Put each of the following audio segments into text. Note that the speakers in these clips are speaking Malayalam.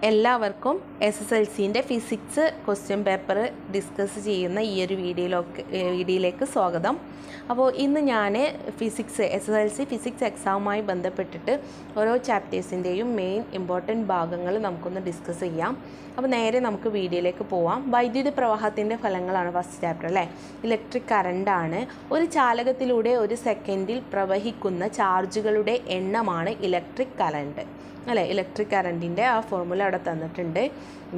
എല്ലാവർക്കും SSLCൻ്റെ ഫിസിക്സ് ക്വസ്റ്റ്യൻ പേപ്പർ ഡിസ്കസ് ചെയ്യുന്ന ഈ ഒരു വീഡിയോയിലേക്ക് സ്വാഗതം. അപ്പോൾ ഇന്ന് ഞാൻ SSLC ഫിസിക്സ് എക്സാമുമായി ബന്ധപ്പെട്ടിട്ട് ഓരോ ചാപ്റ്റേഴ്സിൻ്റെയും മെയിൻ ഇമ്പോർട്ടൻറ്റ് ഭാഗങ്ങൾ നമുക്കൊന്ന് ഡിസ്കസ് ചെയ്യാം. അപ്പോൾ നേരെ നമുക്ക് വീഡിയോയിലേക്ക് പോവാം. വൈദ്യുത പ്രവാഹത്തിൻ്റെ ഫലങ്ങളാണ് ഫസ്റ്റ് ചാപ്റ്റർ അല്ലേ. ഇലക്ട്രിക് കറണ്ടാണ്. ഒരു ചാലകത്തിലൂടെ ഒരു സെക്കൻഡിൽ പ്രവഹിക്കുന്ന ചാർജുകളുടെ എണ്ണമാണ് ഇലക്ട്രിക് കറണ്ട് അല്ലേ. ഇലക്ട്രിക് കറണ്ടിൻ്റെ ആ ഫോർമുല അവിടെ തന്നിട്ടുണ്ട്.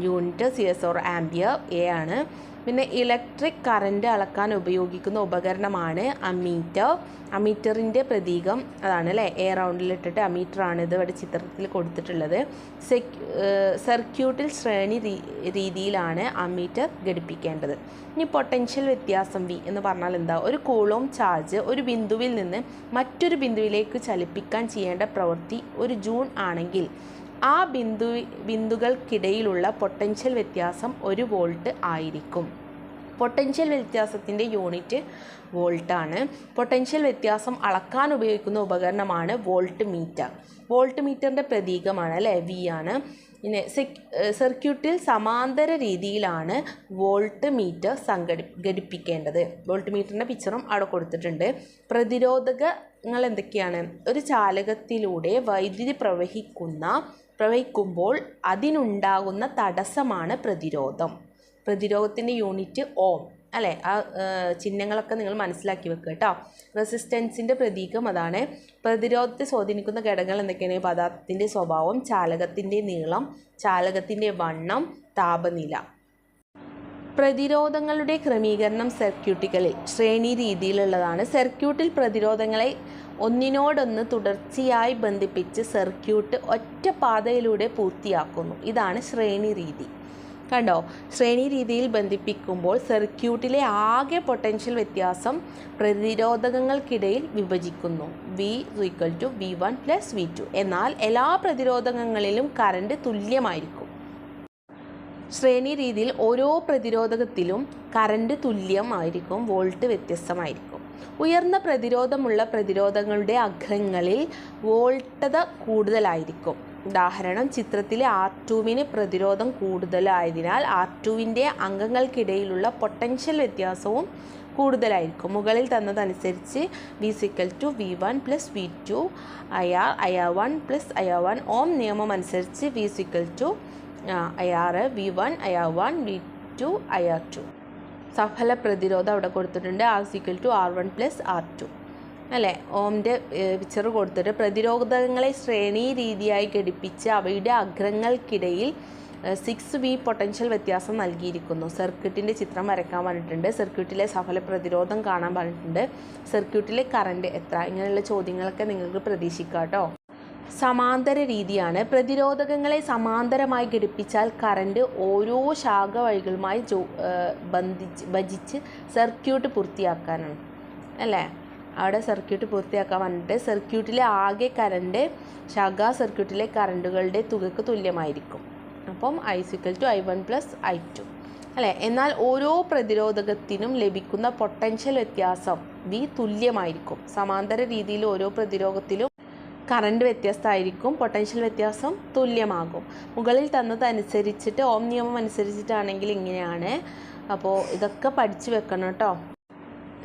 Unit CS or ampere A ആണ്. പിന്നെ ഇലക്ട്രിക് കറണ്ട് അളക്കാൻ ഉപയോഗിക്കുന്ന ഉപകരണമാണ് അമ്മീറ്റർ. അമ്മീറ്ററിൻ്റെ പ്രതീകം അതാണ് അല്ലേ. A റൗണ്ടിലിട്ടിട്ട് അമ്മീറ്ററാണ് ഇത് ഇവിടെ ചിത്രത്തിൽ കൊടുത്തിട്ടുള്ളത്. സർക്യൂട്ടിൽ ശ്രേണി രീതിയിലാണ് അമ്മീറ്റർ ഘടിപ്പിക്കേണ്ടത്. ഇനി പൊട്ടൻഷ്യൽ വ്യത്യാസം V എന്ന് പറഞ്ഞാൽ എന്താ? ഒരു കൂളോം ചാർജ് ഒരു ബിന്ദുവിൽ നിന്ന് മറ്റൊരു ബിന്ദുവിലേക്ക് ചലിപ്പിക്കാൻ ചെയ്യേണ്ട പ്രവൃത്തി ഒരു ജൂൾ ആണെങ്കിൽ ആ ബിന്ദുക്കൾക്കിടയിലുള്ള പൊട്ടൻഷ്യൽ വ്യത്യാസം 1 വോൾട്ട് ആയിരിക്കും. പൊട്ടൻഷ്യൽ വ്യത്യാസത്തിൻ്റെ യൂണിറ്റ് വോൾട്ടാണ്. പൊട്ടൻഷ്യൽ വ്യത്യാസം അളക്കാൻ ഉപയോഗിക്കുന്ന ഉപകരണമാണ് വോൾട്ട് മീറ്റർ. വോൾട്ട് മീറ്ററിൻ്റെ പ്രതീകമാണ് അല്ലേ V ആണ്. പിന്നെ സർക്യൂട്ടിൽ സമാന്തര രീതിയിലാണ് വോൾട്ട് മീറ്റർ ഘടിപ്പിക്കേണ്ടത്. വോൾട്ട് മീറ്ററിൻ്റെ പിക്ചറും അവിടെ കൊടുത്തിട്ടുണ്ട്. പ്രതിരോധകങ്ങൾ എന്തൊക്കെയാണ്? ഒരു ചാലകത്തിലൂടെ വൈദ്യുതി പ്രവഹിക്കുമ്പോൾ അതിനുണ്ടാകുന്ന തടസ്സമാണ് പ്രതിരോധം. പ്രതിരോധത്തിൻ്റെ യൂണിറ്റ് ഓം അല്ലേ. ആ ചിഹ്നങ്ങളൊക്കെ നിങ്ങൾ മനസ്സിലാക്കി വെക്കുക കേട്ടോ. റെസിസ്റ്റൻസിൻ്റെ പ്രതീകം അതാണ്. പ്രതിരോധത്തെ സ്വാധീനിക്കുന്ന ഘടകങ്ങൾ എന്തൊക്കെയാണ്? പദാർത്ഥത്തിൻ്റെ സ്വഭാവം, ചാലകത്തിൻ്റെ നീളം, ചാലകത്തിൻ്റെ വണ്ണം, താപനില. പ്രതിരോധങ്ങളുടെ ക്രമീകരണം സർക്യൂട്ടുകളിൽ ശ്രേണി രീതിയിലുള്ളതാണ്. സർക്യൂട്ടിൽ പ്രതിരോധങ്ങളെ ഒന്നിനോടൊന്ന് തുടർച്ചയായി ബന്ധിപ്പിച്ച് സർക്യൂട്ട് ഒറ്റ പാതയിലൂടെ പൂർത്തിയാക്കുന്നു. ഇതാണ് ശ്രേണി രീതി. കണ്ടോ? ശ്രേണി രീതിയിൽ ബന്ധിപ്പിക്കുമ്പോൾ സർക്യൂട്ടിലെ ആകെ പൊട്ടൻഷ്യൽ വ്യത്യാസം പ്രതിരോധകങ്ങൾക്കിടയിൽ വിഭജിക്കുന്നു. V=V1 + V2. എന്നാൽ എല്ലാ പ്രതിരോധകങ്ങളിലും കറണ്ട് തുല്യമായിരിക്കും. ശ്രേണി രീതിയിൽ ഓരോ പ്രതിരോധകത്തിലും കറണ്ട് തുല്യമായിരിക്കും, വോൾട്ട് വ്യത്യസ്തമായിരിക്കും. ഉയർന്ന പ്രതിരോധമുള്ള പ്രതിരോധങ്ങളുടെ അഗ്രങ്ങളിൽ വോൾട്ടത കൂടുതലായിരിക്കും. ഉദാഹരണം, ചിത്രത്തിലെ R2വിന് പ്രതിരോധം കൂടുതലായതിനാൽ R2വിൻ്റെ അംഗങ്ങൾക്കിടയിലുള്ള പൊട്ടൻഷ്യൽ വ്യത്യാസവും കൂടുതലായിരിക്കും. മുകളിൽ തന്നതനുസരിച്ച് V=V1 + V2 IR1 + IR1. ഓം നിയമം അനുസരിച്ച് V=IR V1 IR1 V2 IR2. സഫല പ്രതിരോധം അവിടെ കൊടുത്തിട്ടുണ്ട്. R=R1 + R2 അല്ലേ. ഓമിൻ്റെ പിക്ചർ കൊടുത്തിട്ട് പ്രതിരോധങ്ങളെ ശ്രേണി രീതിയായി ഘടിപ്പിച്ച് അവയുടെ അഗ്രങ്ങൾക്കിടയിൽ 6V പൊട്ടൻഷ്യൽ വ്യത്യാസം നൽകിയിരിക്കുന്നു. സർക്യൂട്ടിൻ്റെ ചിത്രം വരയ്ക്കാൻ പറഞ്ഞിട്ടുണ്ട്. സർക്യൂട്ടിലെ സഫല പ്രതിരോധം കാണാൻ പറഞ്ഞിട്ടുണ്ട്. സർക്യൂട്ടിലെ കറണ്ട് എത്ര? ഇങ്ങനെയുള്ള ചോദ്യങ്ങളൊക്കെ നിങ്ങൾക്ക് പ്രതീക്ഷിക്കാം കേട്ടോ. സമാന്തര രീതിയാണ്. പ്രതിരോധകങ്ങളെ സമാന്തരമായി ഘടിപ്പിച്ചാൽ കറണ്ട് ഓരോ ശാഖ വഴികളുമായി ഭജിച്ച് സർക്യൂട്ട് പൂർത്തിയാക്കാനാണ് അല്ലേ. അവിടെ സർക്യൂട്ട് പൂർത്തിയാക്കാൻ വന്നിട്ട് സർക്യൂട്ടിലെ ആകെ കറണ്ട് ശാഖാ സർക്യൂട്ടിലെ കറണ്ടുകളുടെ തുകയ്ക്ക് തുല്യമായിരിക്കും. അപ്പം I=I1 + I2 അല്ലേ. എന്നാൽ ഓരോ പ്രതിരോധകത്തിനും ലഭിക്കുന്ന പൊട്ടൻഷ്യൽ വ്യത്യാസം V തുല്യമായിരിക്കും. സമാന്തര രീതിയിൽ ഓരോ പ്രതിരോധത്തിലും കറണ്ട് വ്യത്യസ്തമായിരിക്കും, പൊട്ടൻഷ്യൽ വ്യത്യാസം തുല്യമാകും. മുകളിൽ തന്നതനുസരിച്ചിട്ട് ഓം നിയമം അനുസരിച്ചിട്ടാണെങ്കിൽ ഇങ്ങനെയാണ്. അപ്പോൾ ഇതൊക്കെ പഠിച്ചു വെക്കണം കേട്ടോ.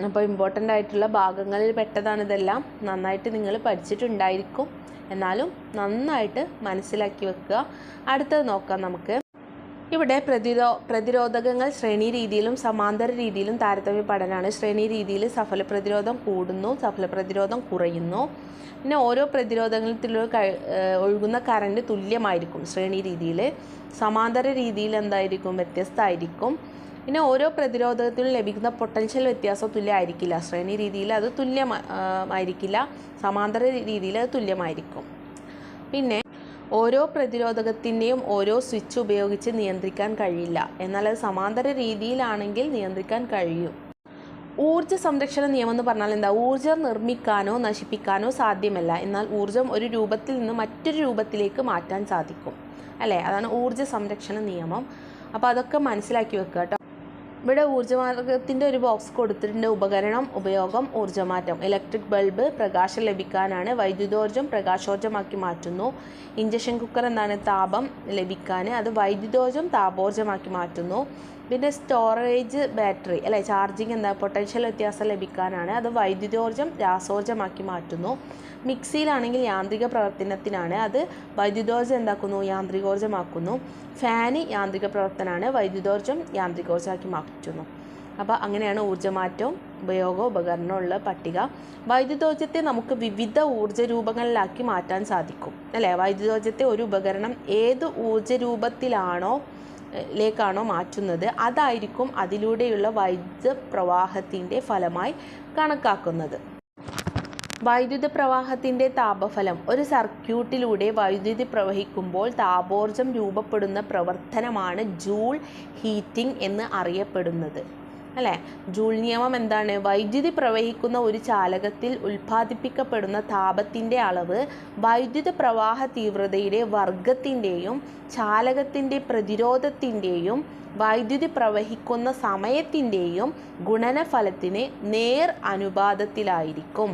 അപ്പോൾ ഇമ്പോർട്ടൻ്റ് ആയിട്ടുള്ള ഭാഗങ്ങളിൽ പെട്ടതാണ് ഇതെല്ലാം. നന്നായിട്ട് നിങ്ങൾ പഠിച്ചിട്ടുണ്ടായിരിക്കും. എന്നാലും നന്നായിട്ട് മനസ്സിലാക്കി വെക്കുക. അടുത്തത് നോക്കാം നമുക്ക്. ഇവിടെ പ്രതിരോധകങ്ങൾ ശ്രേണി രീതിയിലും സമാന്തര രീതിയിലും താരതമ്യ പഠനമാണ്. ശ്രേണി രീതിയിൽ സഫല പ്രതിരോധം കൂടുന്നു, സഫല പ്രതിരോധം കുറയുന്നു. പിന്നെ ഓരോ പ്രതിരോധത്തിലൂടെ ഒഴുകുന്ന കറണ്ട് തുല്യമായിരിക്കും ശ്രേണി രീതിയിൽ. സമാന്തര രീതിയിൽ എന്തായിരിക്കും? വ്യത്യസ്തമായിരിക്കും. പിന്നെ ഓരോ പ്രതിരോധത്തിലും ലഭിക്കുന്ന പൊട്ടൻഷ്യൽ വ്യത്യാസം തുല്യമായിരിക്കില്ല. ശ്രേണി രീതിയിൽ അത് തുല്യമായിരിക്കില്ല, സമാന്തര രീതിയിൽ അത് തുല്യമായിരിക്കും. പിന്നെ ഓരോ പ്രതിരോധകത്തിൻ്റെയും ഓരോ സ്വിച്ച് ഉപയോഗിച്ച് നിയന്ത്രിക്കാൻ കഴിയില്ല. എന്നാൽ അത് സമാന്തര രീതിയിലാണെങ്കിൽ നിയന്ത്രിക്കാൻ കഴിയും. ഊർജ്ജ സംരക്ഷണ നിയമം എന്ന് പറഞ്ഞാൽ എന്താ? ഊർജ്ജം നിർമ്മിക്കാനോ നശിപ്പിക്കാനോ സാധ്യമല്ല. എന്നാൽ ഊർജ്ജം ഒരു രൂപത്തിൽ നിന്ന് മറ്റൊരു രൂപത്തിലേക്ക് മാറ്റാൻ സാധിക്കും അല്ലേ. അതാണ് ഊർജ്ജ സംരക്ഷണ നിയമം. അപ്പോൾ അതൊക്കെ മനസ്സിലാക്കി വെക്കുക കേട്ടോ. ഇവിടെ ഊർജ്ജമാർഗത്തിൻ്റെ ഒരു ബോക്സ് കൊടുത്തിട്ടുണ്ട്. ഉപകരണം, ഉപയോഗം, ഊർജ്ജമാറ്റം. ഇലക്ട്രിക് ബൾബ് പ്രകാശം ലഭിക്കാനാണ്, വൈദ്യുതോർജ്ജം പ്രകാശോർജ്ജമാക്കി മാറ്റുന്നു. ഇൻഡക്ഷൻ കുക്കർ എന്താണ്? താപം ലഭിക്കാൻ, അത് വൈദ്യുതോർജ്ജം താപോർജ്ജമാക്കി മാറ്റുന്നു. പിന്നെ സ്റ്റോറേജ് ബാറ്ററി അല്ലെ, ചാർജിങ് എന്താ? പൊട്ടൻഷ്യൽ വ്യത്യാസം ലഭിക്കാനാണ്, അത് വൈദ്യുതോർജ്ജം രാസോർജ്ജമാക്കി മാറ്റുന്നു. മിക്സിയിലാണെങ്കിൽ യാന്ത്രിക പ്രവർത്തനത്തിനാണ്, അത് വൈദ്യുതോർജ്ജം എന്താക്കുന്നു? യാന്ത്രികോർജ്ജമാക്കുന്നു. ഫാന് യാന്ത്രിക പ്രവർത്തനമാണ്, വൈദ്യുതോർജ്ജം യാന്ത്രികോർജ്ജമാക്കി മാറ്റുന്നു. അപ്പോൾ അങ്ങനെയാണ് ഊർജ്ജമാറ്റവും ഉപയോഗവും ഉപകരണവും ഉള്ള പട്ടിക. വൈദ്യുതോർജ്ജത്തെ നമുക്ക് വിവിധ ഊർജ്ജ രൂപങ്ങളിലാക്കി മാറ്റാൻ സാധിക്കും അല്ലേ? വൈദ്യുതോർജ്ജത്തെ ഒരു ഉപകരണം ഏത് ഊർജ്ജ രൂപത്തിലാണോ ലേക്കാണോ മാറ്റുന്നത്, അതായിരിക്കും അതിലൂടെയുള്ള വൈദ്യുത പ്രവാഹത്തിൻ്റെ ഫലമായി കണക്കാക്കുന്നത്. വൈദ്യുത പ്രവാഹത്തിൻ്റെ താപഫലം. ഒരു സർക്യൂട്ടിലൂടെ വൈദ്യുതി പ്രവഹിക്കുമ്പോൾ താപോർജ്ജം രൂപപ്പെടുന്ന പ്രവർത്തനമാണ് ജൂൾ ഹീറ്റിംഗ് എന്ന് അറിയപ്പെടുന്നത് അല്ലേ? ജൂൾ നിയമം എന്താണ്? വൈദ്യുതി പ്രവഹിക്കുന്ന ഒരു ചാലകത്തിൽ ഉൽപ്പാദിപ്പിക്കപ്പെടുന്ന താപത്തിൻ്റെ അളവ് വൈദ്യുത പ്രവാഹ തീവ്രതയുടെ വർഗത്തിൻ്റെയും ചാലകത്തിൻ്റെ പ്രതിരോധത്തിൻ്റെയും വൈദ്യുതി പ്രവഹിക്കുന്ന സമയത്തിൻ്റെയും ഗുണനഫലത്തിന് നേർ അനുപാതത്തിലായിരിക്കും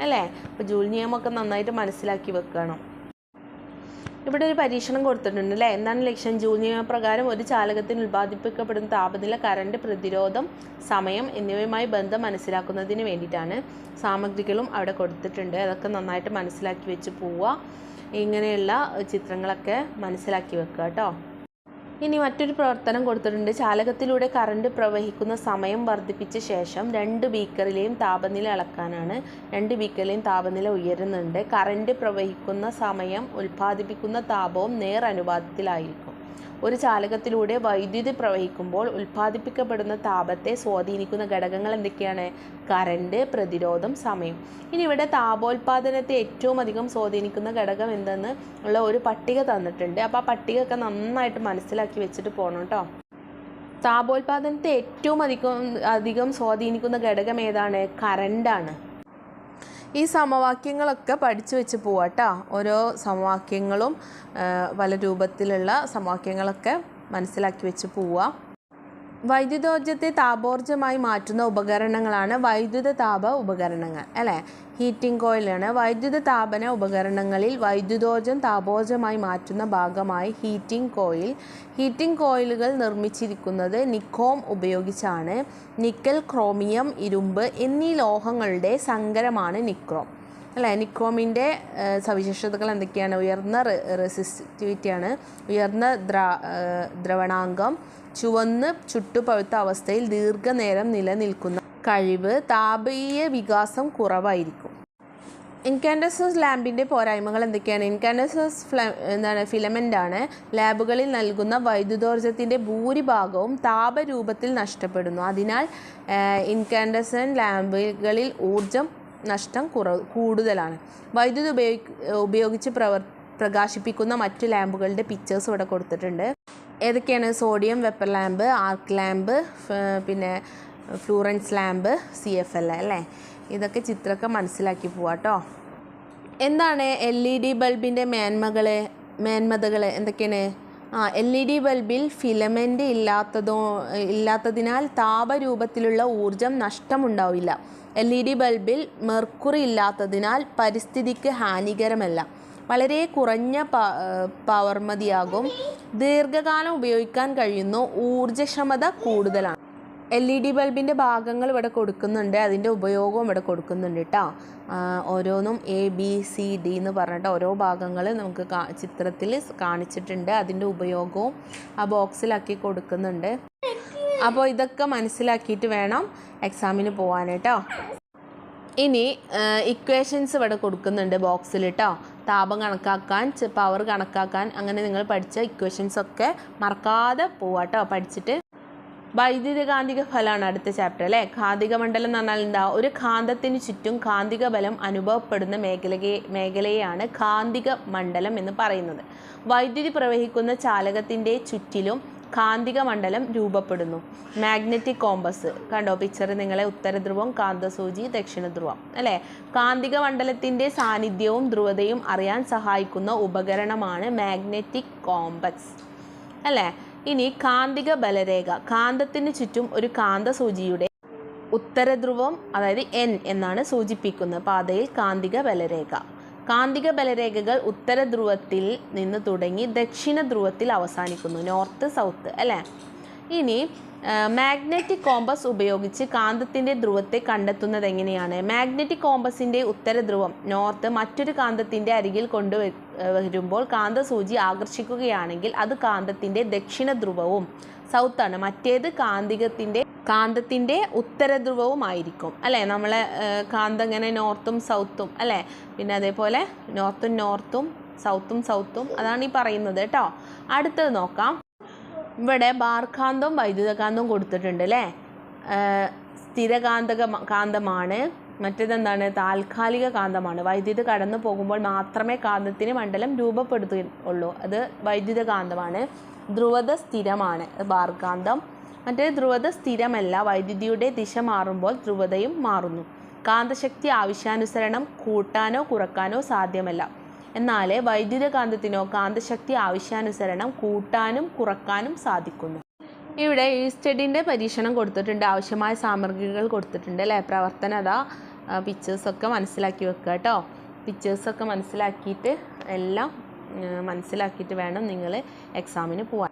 അല്ലേ? അപ്പോൾ ജൂൾ നിയമമൊക്കെ നന്നായിട്ട് മനസ്സിലാക്കി വെക്കണം. ഇവിടെ ഒരു പരീക്ഷണം കൊടുത്തിട്ടുണ്ട് അല്ലേ? എന്താണ് ലക്ഷ്യം? ജൂൾ നിയമപ്രകാരം ഒരു ചാലകത്തിന് ഉൽപ്പാദിപ്പിക്കപ്പെടുന്ന താപനില, കറണ്ട്, പ്രതിരോധം, സമയം എന്നിവയുമായി ബന്ധം മനസ്സിലാക്കുന്നതിന് വേണ്ടിയിട്ടാണ്. സാമഗ്രികളും അവിടെ കൊടുത്തിട്ടുണ്ട്. അതൊക്കെ നന്നായിട്ട് മനസ്സിലാക്കി വെച്ച് പോവുക. ഇങ്ങനെയുള്ള ചിത്രങ്ങളൊക്കെ മനസ്സിലാക്കി വെക്കുക കേട്ടോ. ഇനി മറ്റൊരു പ്രവർത്തനം കൊടുത്തിട്ടുണ്ട്. ചാലകത്തിലൂടെ കറണ്ട് പ്രവഹിക്കുന്ന സമയം വർദ്ധിപ്പിച്ച ശേഷം 2 ബീക്കറിലെയും താപനില അളക്കാനാണ്. 2 ബീക്കറിലെയും താപനില ഉയരുന്നുണ്ട്. കറണ്ട് പ്രവഹിക്കുന്ന സമയം ഉൽപ്പാദിപ്പിക്കുന്ന താപവും നേർ അനുപാതത്തിലായിരിക്കും. ഒരു ചാലകത്തിലൂടെ വൈദ്യുതി പ്രവഹിക്കുമ്പോൾ ഉൽപ്പാദിപ്പിക്കപ്പെടുന്ന താപത്തെ സ്വാധീനിക്കുന്ന ഘടകങ്ങൾ എന്തൊക്കെയാണ്? കറണ്ട്, പ്രതിരോധം, സമയം. ഇനി ഇവിടെ താപോൽപാദനത്തെ ഏറ്റവും അധികം സ്വാധീനിക്കുന്ന ഘടകം എന്തെന്ന് ഉള്ള ഒരു പട്ടിക തന്നിട്ടുണ്ട്. അപ്പോൾ ആ പട്ടികയൊക്കെ നന്നായിട്ട് മനസ്സിലാക്കി വെച്ചിട്ട് പോകണം കേട്ടോ. താപോൽപാദനത്തെ ഏറ്റവും അധികം സ്വാധീനിക്കുന്ന ഘടകം ഏതാണ്? കറണ്ടാണ്. ഈ സമവാക്യങ്ങളൊക്കെ പഠിച്ചു വെച്ച് പോവാട്ടോ. ഓരോ സമവാക്യങ്ങളും പല രൂപത്തിലുള്ള സമവാക്യങ്ങളൊക്കെ മനസ്സിലാക്കി വെച്ച് പോവുക. വൈദ്യുതോർജ്ജത്തെ താപോർജ്ജമായി മാറ്റുന്ന ഉപകരണങ്ങളാണ് വൈദ്യുത താപ ഉപകരണങ്ങൾ അല്ലേ? ഹീറ്റിംഗ് കോയിലാണ്. വൈദ്യുത താപന ഉപകരണങ്ങളിൽ വൈദ്യുതോർജ്ജം താപോർജ്ജമായി മാറ്റുന്ന ഭാഗമായി ഹീറ്റിംഗ് കോയിൽ. ഹീറ്റിംഗ് കോയിലുകൾ നിർമ്മിച്ചിരിക്കുന്നത് നിക്കോം ഉപയോഗിച്ചാണ്. നിക്കൽ, ക്രോമിയം, ഇരുമ്പ് എന്നീ ലോഹങ്ങളുടെ സങ്കരമാണ് നിക്രോം അല്ലേ? നിക്രോമിൻ്റെ സവിശേഷതകൾ എന്തൊക്കെയാണ്? ഉയർന്ന റെസിസ്റ്റിവിറ്റിയാണ്, ഉയർന്ന ദ്രവണാങ്കം, ചുവന്ന് ചുട്ടുപഴുത്ത അവസ്ഥയിൽ ദീർഘനേരം നിലനിൽക്കുന്ന കഴിവ്, താപീയ വികാസം കുറവായിരിക്കും. ഇൻകാൻഡസസ് ലാമ്പിൻ്റെ പോരായ്മകൾ എന്തൊക്കെയാണ്? ഇൻകാൻഡസസ് ഫിലമെൻ്റ് ആണ്. ലാബുകളിൽ നൽകുന്ന വൈദ്യുതോർജ്ജത്തിൻ്റെ ഭൂരിഭാഗവും താപരൂപത്തിൽ നഷ്ടപ്പെടുന്നു. അതിനാൽ ഇൻകാൻഡസൻ ലാമ്പുകളിൽ ഊർജ്ജം നഷ്ടം കൂടുതലാണ്. വൈദ്യുതി ഉപയോഗിച്ച് പ്രകാശിപ്പിക്കുന്ന മറ്റു ലാമ്പുകളുടെ പിക്ചേഴ്സ് ഇവിടെ കൊടുത്തിട്ടുണ്ട്. ഏതൊക്കെയാണ്? സോഡിയം വെപ്പർ ലാമ്പ്, ആർക്ക് ലാമ്പ്, പിന്നെ ഫ്ലൂറൻസ് ലാമ്പ്, CFL അല്ലേ? ഇതൊക്കെ ചിത്രമൊക്കെ മനസ്സിലാക്കി പോവാട്ടോ. എന്താണ് LED ബൾബിൻ്റെ മേന്മതകൾ എന്തൊക്കെയാണ്? LED ബൾബിൽ ഫിലമെൻ്റ് ഇല്ലാത്തതിനാൽ താപരൂപത്തിലുള്ള ഊർജം നഷ്ടമുണ്ടാവില്ല. LED ബൾബിൽ മെർക്കുറി ഇല്ലാത്തതിനാൽ പരിസ്ഥിതിക്ക് ഹാനികരമല്ല. വളരെ കുറഞ്ഞ പവർ മതിയാകും. ദീർഘകാലം ഉപയോഗിക്കാൻ കഴിയുന്നു. ഊർജ്ജക്ഷമത കൂടുതലാണ്. LED ബൾബിൻ്റെ ഭാഗങ്ങൾ ഇവിടെ കൊടുക്കുന്നുണ്ട്, അതിൻ്റെ ഉപയോഗവും ഇവിടെ കൊടുക്കുന്നുണ്ട് കേട്ടോ. ഓരോന്നും ABCD എന്ന് പറഞ്ഞിട്ട് ഓരോ ഭാഗങ്ങൾ നമുക്ക് ചിത്രത്തിൽ കാണിച്ചിട്ടുണ്ട്. അതിൻ്റെ ഉപയോഗവും ആ ബോക്സിലാക്കി കൊടുക്കുന്നുണ്ട്. അപ്പോൾ ഇതൊക്കെ മനസ്സിലാക്കിയിട്ട് വേണം എക്സാമിന് പോകാൻ കേട്ടോ. ഇനി ഇക്വേഷൻസ് ഇവിടെ കൊടുക്കുന്നുണ്ട് ബോക്സിൽ കേട്ടോ. താപം കണക്കാക്കാൻ, പവർ കണക്കാക്കാൻ, അങ്ങനെ നിങ്ങൾ പഠിച്ച ഇക്വേഷൻസൊക്കെ മറക്കാതെ പോവാട്ടോ പഠിച്ചിട്ട്. വൈദ്യുതകാന്തിക ഫലമാണ് അടുത്ത ചാപ്റ്റർ അല്ലേ? കാന്തിക മണ്ഡലം എന്ന് പറഞ്ഞാൽ എന്താ? ഒരു കാന്തത്തിന് ചുറ്റും കാന്തിക ബലം അനുഭവപ്പെടുന്ന മേഖലയെയാണ് കാന്തിക മണ്ഡലം എന്ന് പറയുന്നത്. വൈദ്യുതി പ്രവഹിക്കുന്ന ചാലകത്തിൻ്റെ ചുറ്റിലും കാന്തിക മണ്ഡലം രൂപപ്പെടുന്നു. മാഗ്നറ്റിക് കോമ്പസ് കണ്ടോ പിക്ചർ നിങ്ങളെ? ഉത്തരധ്രുവം, കാന്തസൂചി, ദക്ഷിണ ധ്രുവം അല്ലേ? കാന്തിക മണ്ഡലത്തിൻ്റെ സാന്നിധ്യവും ധ്രുവതയും അറിയാൻ സഹായിക്കുന്ന ഉപകരണമാണ് മാഗ്നറ്റിക് കോമ്പസ് അല്ലേ? ഇനി കാന്തിക ബലരേഖ. കാന്തത്തിന് ചുറ്റും ഒരു കാന്തസൂചിയുടെ ഉത്തരധ്രുവം അതായത് N എന്നാണ് സൂചിപ്പിക്കുന്നത് പാതയിൽ കാന്തിക ബലരേഖ. കാന്തിക ബലരേഖകൾ ഉത്തരധ്രുവത്തിൽ നിന്ന് തുടങ്ങി ദക്ഷിണ ധ്രുവത്തിൽ അവസാനിക്കുന്നു, നോർത്ത് സൗത്ത് അല്ലേ. ഇനി മാഗ്നറ്റിക് കോമ്പസ് ഉപയോഗിച്ച് കാന്തത്തിൻ്റെ ധ്രുവത്തെ കണ്ടെത്തുന്നത് എങ്ങനെയാണ്? മാഗ്നറ്റിക് കോമ്പസിൻ്റെ ഉത്തരധ്രുവം നോർത്ത് മറ്റൊരു കാന്തത്തിൻ്റെ അരികിൽ കൊണ്ടുവരുമ്പോൾ കാന്തസൂചി ആകർഷിക്കുകയാണെങ്കിൽ അത് കാന്തത്തിൻ്റെ ദക്ഷിണ ധ്രുവവും സൗത്താണ്, മറ്റേത് കാന്തത്തിൻ്റെ ഉത്തരധ്രുവവുമായിരിക്കും അല്ലേ. നമ്മളെ കാന്തം ഇങ്ങനെ നോർത്തും സൗത്തും അല്ലേ, പിന്നെ അതേപോലെ നോർത്തും സൗത്തും അതാണ് ഈ പറയുന്നത് കേട്ടോ. അടുത്തത് നോക്കാം. ഇവിടെ ബാർകാന്തവും വൈദ്യുതകാന്തവും കൊടുത്തിട്ടുണ്ട് അല്ലേ. കാന്തമാണ്, മറ്റേതെന്താണ്? താൽക്കാലിക കാന്തമാണ്. വൈദ്യുതി കടന്നു പോകുമ്പോൾ മാത്രമേ കാന്തത്തിന് മണ്ഡലം രൂപപ്പെടുത്തുകയുള്ളൂ, അത് വൈദ്യുതകാന്തമാണ്. ധ്രുവത സ്ഥിരമാണ് ബാർകാന്തം. മറ്റേ ധ്രുവത സ്ഥിരമല്ല, വൈദ്യുതിയുടെ ദിശ മാറുമ്പോൾ ധ്രുവതയും മാറുന്നു. കാന്തശക്തി ആവശ്യാനുസരണം കൂട്ടാനോ കുറക്കാനോ സാധ്യമല്ല. എന്നാൽ വൈദ്യുതകാന്തത്തിനോ കാന്തശക്തി ആവശ്യാനുസരണം കൂട്ടാനും കുറക്കാനും സാധിക്കുന്നു. ഇവിടെ ഈസ്റ്റഡിൻ്റെ പരീക്ഷണം കൊടുത്തിട്ടുണ്ട്, ആവശ്യമായ സാമഗ്രികൾ കൊടുത്തിട്ടുണ്ട് അല്ലേ. പ്രവർത്തനത പിക്ചേഴ്സൊക്കെ മനസ്സിലാക്കി വെക്കുക കേട്ടോ. പിക്ചേഴ്സൊക്കെ മനസ്സിലാക്കിയിട്ട് എല്ലാം മനസ്സിലാക്കിയിട്ട് വേണം നിങ്ങൾ എക്സാമിന് പോകാൻ.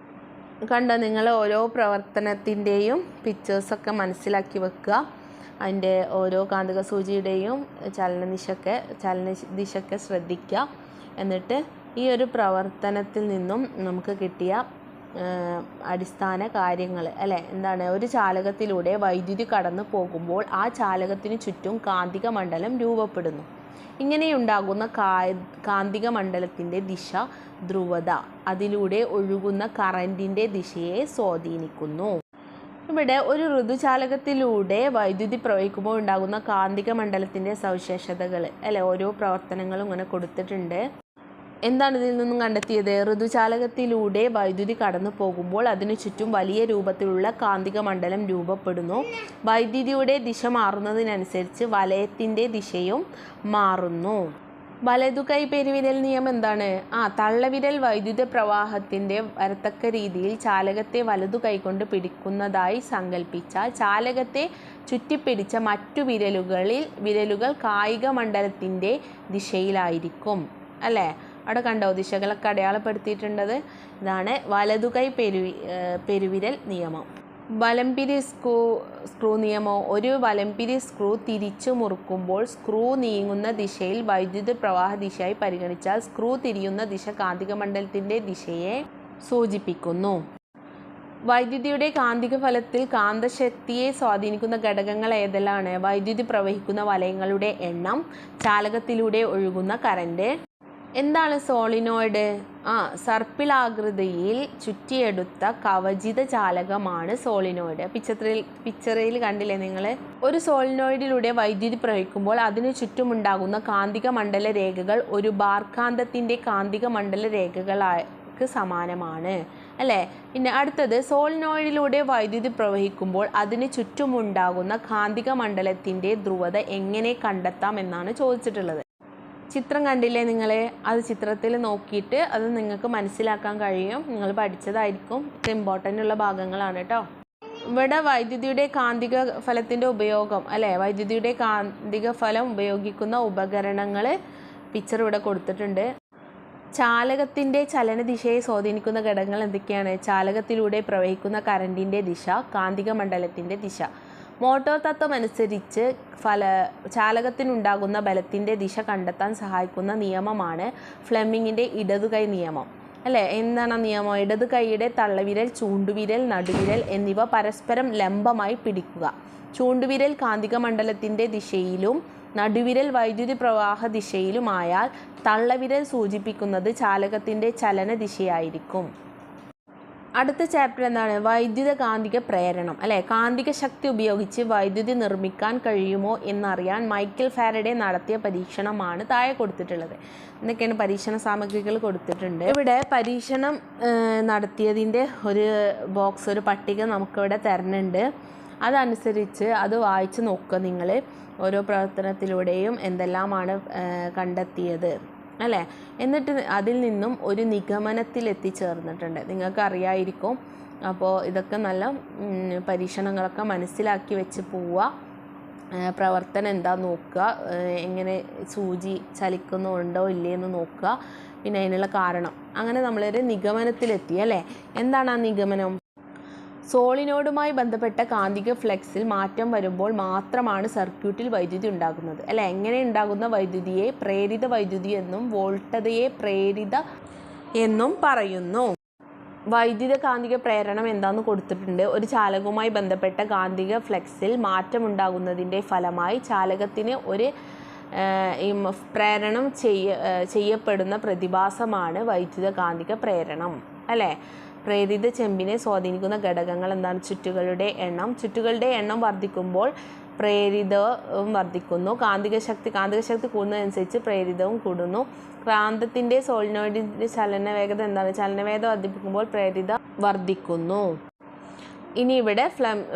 കണ്ടോ, നിങ്ങൾ ഓരോ പ്രവർത്തനത്തിൻ്റെയും പിക്ചേഴ്സൊക്കെ മനസ്സിലാക്കി വെക്കുക. അതിൻ്റെ ഓരോ കാന്തിക സൂചിയുടെയും ചലനദിശയൊക്കെ ശ്രദ്ധിക്കുക. എന്നിട്ട് ഈ ഒരു പ്രവർത്തനത്തിൽ നിന്നും നമുക്ക് കിട്ടിയ അടിസ്ഥാന കാര്യങ്ങൾ അല്ലേ, എന്താണ്? ഒരു ചാലകത്തിലൂടെ വൈദ്യുതി കടന്നു പോകുമ്പോൾ ആ ചാലകത്തിന് ചുറ്റും കാന്തിക മണ്ഡലം രൂപപ്പെടുന്നു. ഇങ്ങനെയുണ്ടാകുന്ന കാന്തിക മണ്ഡലത്തിൻ്റെ ദിശ ധ്രുവത അതിലൂടെ ഒഴുകുന്ന കറൻറ്റിൻ്റെ ദിശയെ സ്വാധീനിക്കുന്നു. ഇവിടെ ഒരു ഋതുചാലകത്തിലൂടെ വൈദ്യുതി പ്രവഹിക്കുമ്പോൾ ഉണ്ടാകുന്ന കാന്തിക മണ്ഡലത്തിൻ്റെ സവിശേഷതകൾ അല്ലെ, ഓരോ പ്രവർത്തനങ്ങളും ഇങ്ങനെ കൊടുത്തിട്ടുണ്ട്. എന്താണ് ഇതിൽ നിന്നും കണ്ടെത്തിയത്? ഋതുചാലകത്തിലൂടെ വൈദ്യുതി കടന്നു പോകുമ്പോൾ അതിനു ചുറ്റും വലിയ രൂപത്തിലുള്ള കാന്തിക മണ്ഡലം രൂപപ്പെടുന്നു. വൈദ്യുതിയുടെ ദിശ മാറുന്നതിനനുസരിച്ച് വലയത്തിൻ്റെ ദിശയും മാറുന്നു. വലതുകൈ പെരുവിരൽ നിയമം എന്താണ്? തള്ളവിരൽ വൈദ്യുത പ്രവാഹത്തിൻ്റെ വരത്തക്ക രീതിയിൽ ചാലകത്തെ വലതു കൈകൊണ്ട് പിടിക്കുന്നതായി സങ്കല്പിച്ചാൽ ചാലകത്തെ ചുറ്റിപ്പിടിച്ച മറ്റു വിരലുകൾ കായിക മണ്ഡലത്തിൻ്റെ ദിശയിലായിരിക്കും അല്ലേ. അവിടെ കണ്ടോ ദിശകളൊക്കെ അടയാളപ്പെടുത്തിയിട്ടുള്ളത്? ഇതാണ് വലതുകൈ പെരുവിരൽ നിയമം. വലംപിരി സ്ക്രൂ നിയമം. ഒരു വലംപിരി സ്ക്രൂ തിരിച്ചു മുറുക്കുമ്പോൾ സ്ക്രൂ നീങ്ങുന്ന ദിശയിൽ വൈദ്യുത പ്രവാഹ ദിശയായി പരിഗണിച്ചാൽ സ്ക്രൂ തിരിയുന്ന ദിശ കാന്തിക മണ്ഡലത്തിൻ്റെ ദിശയെ സൂചിപ്പിക്കുന്നു. വൈദ്യുതിയുടെ കാന്തിക ഫലത്തിൽ കാന്തശക്തിയെ സ്വാധീനിക്കുന്ന ഘടകങ്ങൾ ഏതെല്ലാണ്? വൈദ്യുതി പ്രവഹിക്കുന്ന വലയങ്ങളുടെ എണ്ണം, ചാലകത്തിലൂടെ ഒഴുകുന്ന കറന്റ്. എന്താണ് സോളിനോയിഡ്? സർപ്പിളാകൃതിയിൽ ചുറ്റിയെടുത്ത കവചിത ചാലകമാണ് സോളിനോയിഡ്. പിക്ചറിൽ കണ്ടില്ലേ നിങ്ങൾ? ഒരു സോളിനോയിഡിലൂടെ വൈദ്യുതി പ്രവഹിക്കുമ്പോൾ അതിനു ചുറ്റുമുണ്ടാകുന്ന കാന്തിക മണ്ഡല രേഖകൾ ഒരു ബാർകാന്തത്തിൻ്റെ കാന്തിക മണ്ഡല രേഖകൾക്ക് സമാനമാണ് അല്ലേ. പിന്നെ അടുത്തത്, സോളിനോയിഡിലൂടെ വൈദ്യുതി പ്രവഹിക്കുമ്പോൾ അതിന് ചുറ്റുമുണ്ടാകുന്ന കാന്തിക മണ്ഡലത്തിൻ്റെ ധ്രുവത എങ്ങനെ കണ്ടെത്താം എന്നാണ് ചോദിച്ചിട്ടുള്ളത്. ചിത്രം കണ്ടില്ലേ നിങ്ങൾ? അത് ചിത്രത്തിൽ നോക്കിയിട്ട് അത് നിങ്ങൾക്ക് മനസ്സിലാക്കാൻ കഴിയും. നിങ്ങൾ പഠിച്ചതായിരിക്കും, ഇമ്പോർട്ടൻ്റ് ഉള്ള ഭാഗങ്ങളാണ് കേട്ടോ. ഇവിടെ വൈദ്യുതിയുടെ കാന്തിക ഫലത്തിൻ്റെ ഉപയോഗം അല്ലേ, വൈദ്യുതിയുടെ കാന്തിക ഫലം ഉപയോഗിക്കുന്ന ഉപകരണങ്ങൾ പിക്ചർ ഇവിടെ കൊടുത്തിട്ടുണ്ട്. ചാലകത്തിൻ്റെ ചലനദിശയെ സ്വാധീനിക്കുന്ന ഘടകങ്ങൾ എന്തൊക്കെയാണ്? ചാലകത്തിലൂടെ പ്രവഹിക്കുന്ന കറൻറ്റിൻ്റെ ദിശ, കാന്തിക മണ്ഡലത്തിൻ്റെ ദിശ. മോട്ടോർ തത്വം അനുസരിച്ച് ചാലകത്തിനുണ്ടാകുന്ന ബലത്തിൻ്റെ ദിശ കണ്ടെത്താൻ സഹായിക്കുന്ന നിയമമാണ് ഫ്ലെമിങ്ങിൻ്റെ ഇടതുകൈ നിയമം അല്ലേ. എന്താണ് നിയമം? ഇടതു കൈയുടെ തള്ളവിരൽ, ചൂണ്ടുവിരൽ, നടുവിരൽ എന്നിവ പരസ്പരം ലംബമായി പിടിക്കുക. ചൂണ്ടുവിരൽ കാന്തിക മണ്ഡലത്തിൻ്റെ ദിശയിലും നടുവിരൽ വൈദ്യുതി പ്രവാഹ ദിശയിലുമായാൽ തള്ളവിരൽ സൂചിപ്പിക്കുന്നത് ചാലകത്തിൻ്റെ ചലന ദിശയായിരിക്കും. അടുത്ത ചാപ്റ്റർ എന്താണ്? വൈദ്യുത കാന്തിക പ്രേരണം അല്ലേ. കാന്തിക ശക്തി ഉപയോഗിച്ച് വൈദ്യുതി നിർമ്മിക്കാൻ കഴിയുമോ എന്നറിയാൻ മൈക്കൽ ഫാരഡെ നടത്തിയ പരീക്ഷണമാണ് താഴെ കൊടുത്തിട്ടുള്ളത്. എന്തൊക്കെയാണ് പരീക്ഷണ സാമഗ്രികൾ കൊടുത്തിട്ടുണ്ട്. ഇവിടെ പരീക്ഷണം നടത്തിയതിൻ്റെ ഒരു ബോക്സ്, ഒരു പട്ടിക നമുക്കിവിടെ തരുന്നുണ്ട്. അതനുസരിച്ച് അത് വായിച്ച് നോക്കുക നിങ്ങൾ. ഓരോ പ്രവർത്തനത്തിലൂടെയും എന്തെല്ലാമാണ് കണ്ടെത്തിയത് അല്ലേ? എന്നിട്ട് അതിൽ നിന്നും ഒരു നിഗമനത്തിൽ എത്തിച്ചേർന്നിട്ടുണ്ട്. നിങ്ങൾക്കറിയായിരിക്കും. അപ്പോൾ ഇതൊക്കെ നല്ല പരീക്ഷണങ്ങളൊക്കെ മനസ്സിലാക്കി വെച്ച് പോവുക. പ്രവർത്തനം എന്താ നോക്കുക, എങ്ങനെ സൂചി ചലിക്കുന്നുണ്ടോ ഇല്ലയെന്ന് നോക്കുക, പിന്നെ അതിനുള്ള കാരണം. അങ്ങനെ നമ്മളൊരു നിഗമനത്തിലെത്തി അല്ലേ? എന്താണ് ആ നിഗമനം? സോളിനോയിഡുമായി ബന്ധപ്പെട്ട കാന്തിക ഫ്ലക്സിൽ മാറ്റം വരുമ്പോൾ മാത്രമാണ് സർക്യൂട്ടിൽ വൈദ്യുതി ഉണ്ടാകുന്നത് അല്ലേ? എങ്ങനെ ഉണ്ടാകുന്ന വൈദ്യുതിയെ പ്രേരിത വൈദ്യുതി എന്നും വോൾട്ടതയെ പ്രേരിത എന്നും പറയുന്നു. വൈദ്യുത കാന്തിക പ്രേരണം എന്താണെന്ന് കൊടുത്തിട്ടുണ്ട്. ഒരു ചാലകവുമായി ബന്ധപ്പെട്ട കാന്തിക ഫ്ലക്സിൽ മാറ്റമുണ്ടാകുന്നതിൻ്റെ ഫലമായി ചാലകത്തിന് ഒരു പ്രേരണം ചെയ്യപ്പെടുന്ന പ്രതിഭാസമാണ് വൈദ്യുത കാന്തിക പ്രേരണം അല്ലേ? പ്രേരിത ചെമ്പിനെ സ്വാധീനിക്കുന്ന ഘടകങ്ങൾ എന്താണ്? ചുറ്റുകളുടെ എണ്ണം വർദ്ധിക്കുമ്പോൾ പ്രേരിതവും വർദ്ധിക്കുന്നു. കാന്തിക ശക്തി കൂടുന്നതനുസരിച്ച് പ്രേരിതവും കൂടുന്നു. കാന്തത്തിൻ്റെ സോളിനോയിഡിൻ്റെ ചലന വേഗത എന്താണ്? ചലനവേഗത വർദ്ധിപ്പിക്കുമ്പോൾ പ്രേരിത വർദ്ധിക്കുന്നു. ഇനി ഇവിടെ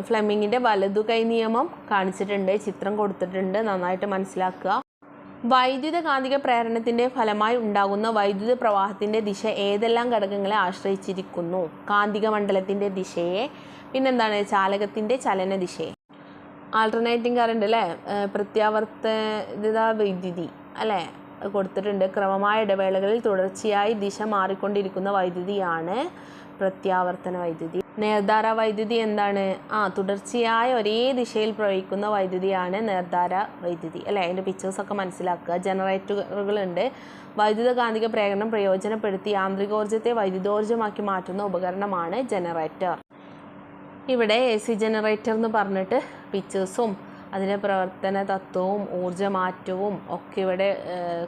ഫ്ലെമിങ്ങിൻ്റെ വലതുകൈ നിയമം കാണിച്ചിട്ടുണ്ട്, ചിത്രം കൊടുത്തിട്ടുണ്ട്, നന്നായിട്ട് മനസ്സിലാക്കുക. വൈദ്യുത കാന്തിക പ്രേരണത്തിൻ്റെ ഫലമായി ഉണ്ടാകുന്ന വൈദ്യുത പ്രവാഹത്തിൻ്റെ ദിശ ഏതെല്ലാം ഘടകങ്ങളെ ആശ്രയിച്ചിരിക്കുന്നു? കാന്തിക മണ്ഡലത്തിൻ്റെ ദിശയെ, പിന്നെന്താണ്? ചാലകത്തിൻ്റെ ചലന ദിശയെ. ആൾട്ടർനേറ്റിംഗ് കറണ്ട് അല്ലേ? പ്രത്യാവർത്തിത വൈദ്യുതി അല്ലേ കൊടുത്തിട്ടുണ്ട്. ക്രമമായ ഇടവേളകളിൽ തുടർച്ചയായി ദിശ മാറിക്കൊണ്ടിരിക്കുന്ന വൈദ്യുതിയാണ് പ്രത്യാവർത്തന വൈദ്യുതി. നേർധാര വൈദ്യുതി എന്താണ്? തുടർച്ചയായ ഒരേ ദിശയിൽ പ്രവഹിക്കുന്ന വൈദ്യുതിയാണ് നേർധാര വൈദ്യുതി അല്ലേ? അതിൻ്റെ പിക്ചേഴ്സൊക്കെ മനസ്സിലാക്കുക. ജനറേറ്ററുകളുണ്ട്. വൈദ്യുത കാന്തിക പ്രേരണം പ്രയോജനപ്പെടുത്തി യാന്ത്രികോർജ്ജത്തെ വൈദ്യുതോർജ്ജമാക്കി മാറ്റുന്ന ഉപകരണമാണ് ജനറേറ്റർ. ഇവിടെ AC ജനറേറ്റർ എന്ന് പറഞ്ഞിട്ട് പിക്ചേഴ്സും അതിൻ്റെ പ്രവർത്തന തത്വവും ഊർജ്ജമാറ്റവും ഒക്കെ ഇവിടെ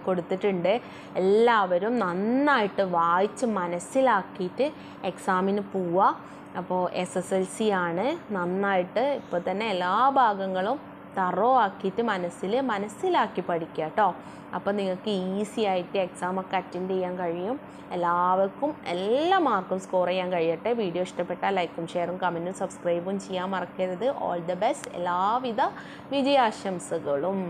കൊടുത്തിട്ടുണ്ട്. എല്ലാവരും നന്നായിട്ട് വായിച്ച് മനസ്സിലാക്കിയിട്ട് എക്സാമിന് പോവുക. അപ്പോൾ SSLC ആണ്. നന്നായിട്ട് ഇപ്പോൾ തന്നെ എല്ലാ ഭാഗങ്ങളും തറോ ആക്കിയിട്ട് മനസ്സിലാക്കി പഠിക്കുക കേട്ടോ. അപ്പോൾ നിങ്ങൾക്ക് ഈസി ആയിട്ട് എക്സാമൊക്കെ അറ്റൻഡ് ചെയ്യാൻ കഴിയും. എല്ലാവർക്കും എല്ലാ മാർക്കും സ്കോർ ചെയ്യാൻ കഴിയട്ടെ. വീഡിയോ ഇഷ്ടപ്പെട്ടാൽ ലൈക്കും ഷെയറും കമൻറ്റും സബ്സ്ക്രൈബും ചെയ്യാൻ മറക്കരുത്. All the best. എല്ലാവിധ വിജയാശംസകളും.